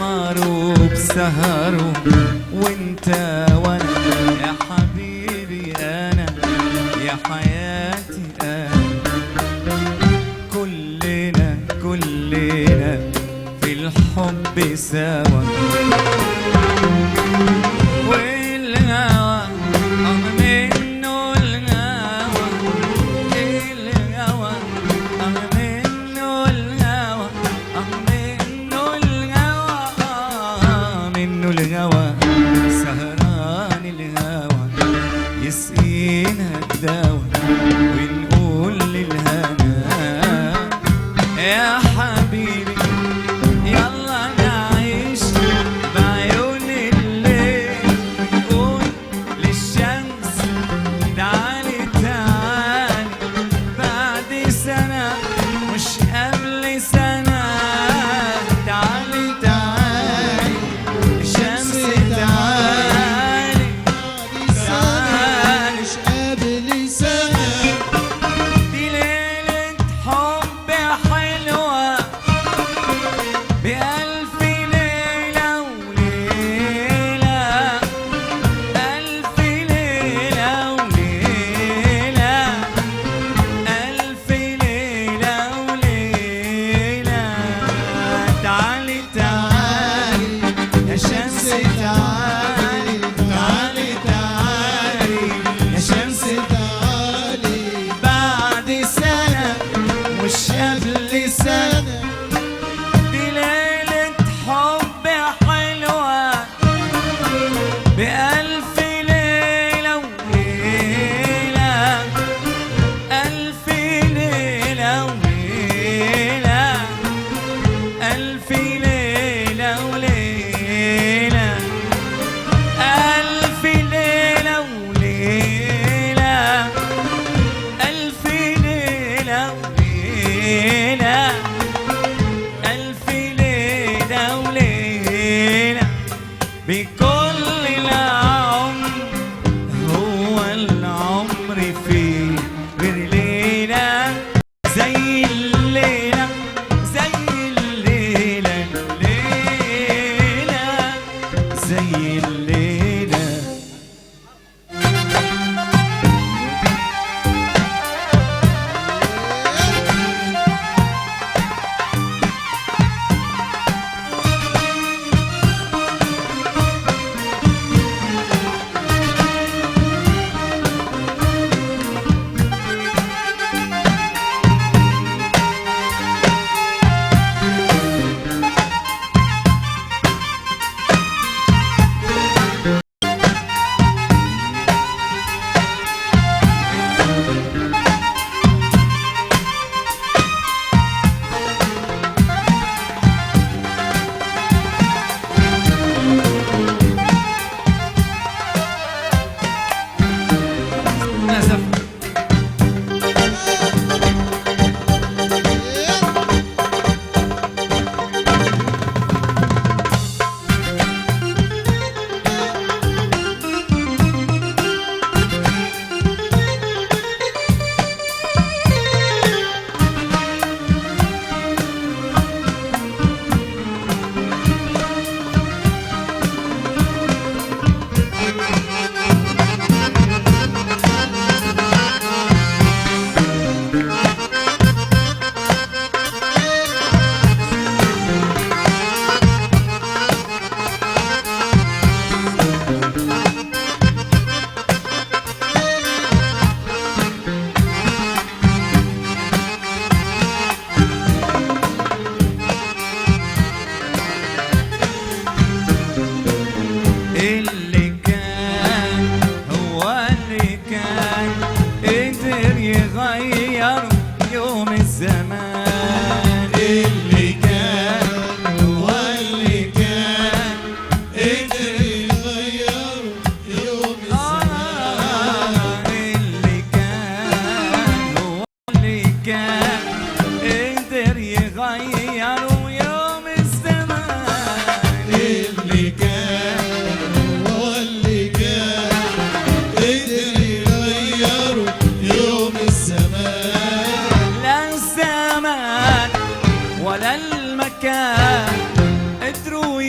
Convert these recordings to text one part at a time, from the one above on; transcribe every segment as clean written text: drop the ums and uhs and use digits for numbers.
بقمره بسهره وانت وانا يا حبيبي انا يا حياتي انا كلنا في الحب سوا والهوى منه الهوى الهوى منه الهوى منه الهوى سهران الهوى يسقينا الدوا ونقول للهنا يا حبيبي يلا نعيش بعيون الليل ونقول للشمس تعالي تعالي بعد سنة مش قبل سنة تعالي تعالي الشمس تعالي تعالي مش قبل سنة دي ليلة حب حلوة بألف ليلة وليلة ألف ليلة وليلة ألف ليلة وليلة تعالي تعالي يا شمس تعالي تعالي تعالي يا شمس تعالي بعد سنة مش قبل سنة دي ليلة حب حلوة بألف ليلة وليلة ألف ليلة وليلة ألف ليلة وليلة ألف ليلة وليلة ألف ليلة وليلة ألف ليلة وليلة بكل العمر هو العمر فيه غير ليلة زي الليلة زي الليلة الليلة زي الليلة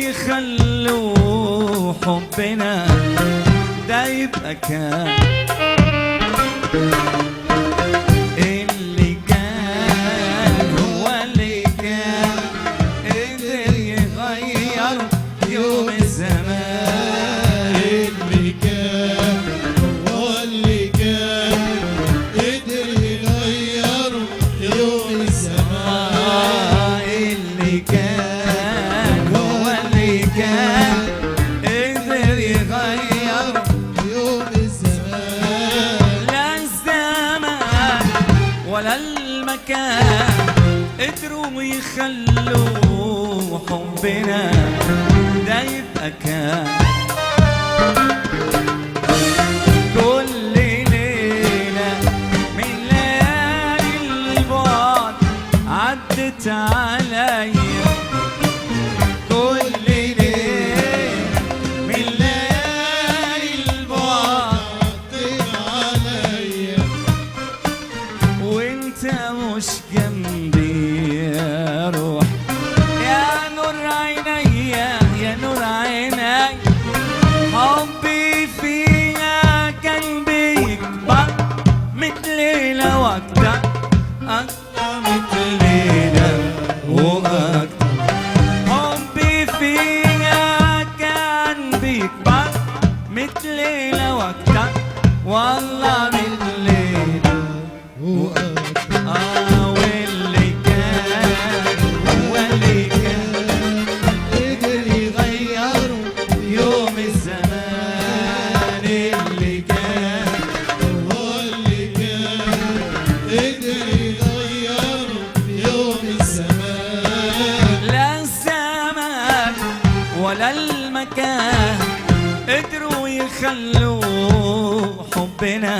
ويخلوا حبنا ده يبقى كان اللي كان هو اللي كان قدر يغير يوم الزمان اللي كان هو اللي كان قدر يغير يوم الزمان اللي كان هو اللي كان قدر يغير يوم الزمان لا الزمان ولا المكان قدروا يخلوا حبنا ده يبقى كان كل ليلة من ليالي البعد عدت عليا كل ليلة من ليالي البعد عطيت عليا وانت مش جنبي يا روح يا نور عيني يا نور عيني حبي فيها كان بيكبر مثل ليلة وأكتر أكتر مثل ليلة وأكتر حبي فيها كان بيكبر مثل ليلة وأكتر والله مثل ليلة واللي كان هو اللي كان قدر يغير يوم الزمان اللي كان هو اللي كان قدر يغير يوم الزمان لا الزمان ولا المكان قدروا يخلوا حبنا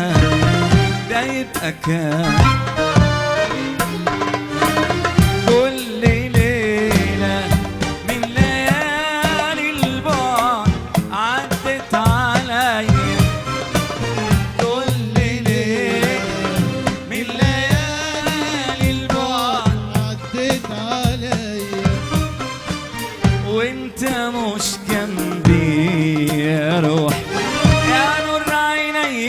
ده يبقى كان كل ليلة من ليالي البعد عدت عليا كل ليلة من ليالي البعد عديت عليا وانت مش جنبي يا روح يا نور عيني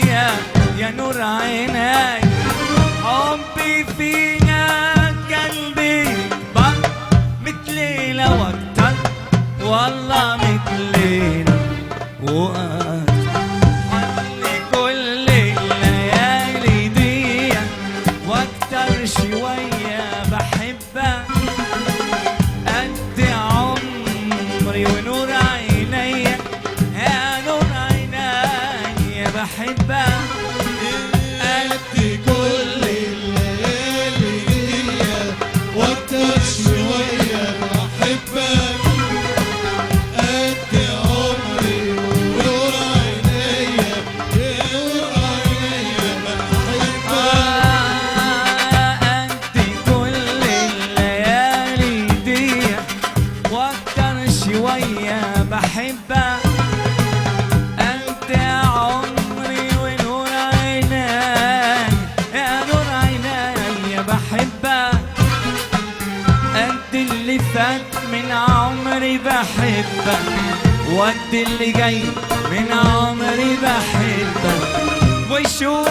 يا نور عيني حبي فينا قلبي يكبر مثل ليلة واكتر والله مثل ليلة واكتر حلي كل الليالي دي واكتر شوية بحبك قد عمري ونور عيني يا نور عيني بحبك قد كل الليالي دي واكتر شوية بحبك قد عمري ونور عينيا يا نور عينيا بحبك قد كل الليالي دي واكتر شوية بحبك انت عمري ونور عيني يا نور عيني بحبك قد اللي فات من عمري بحبك وقد اللي جاي من عمري بحبك وشوف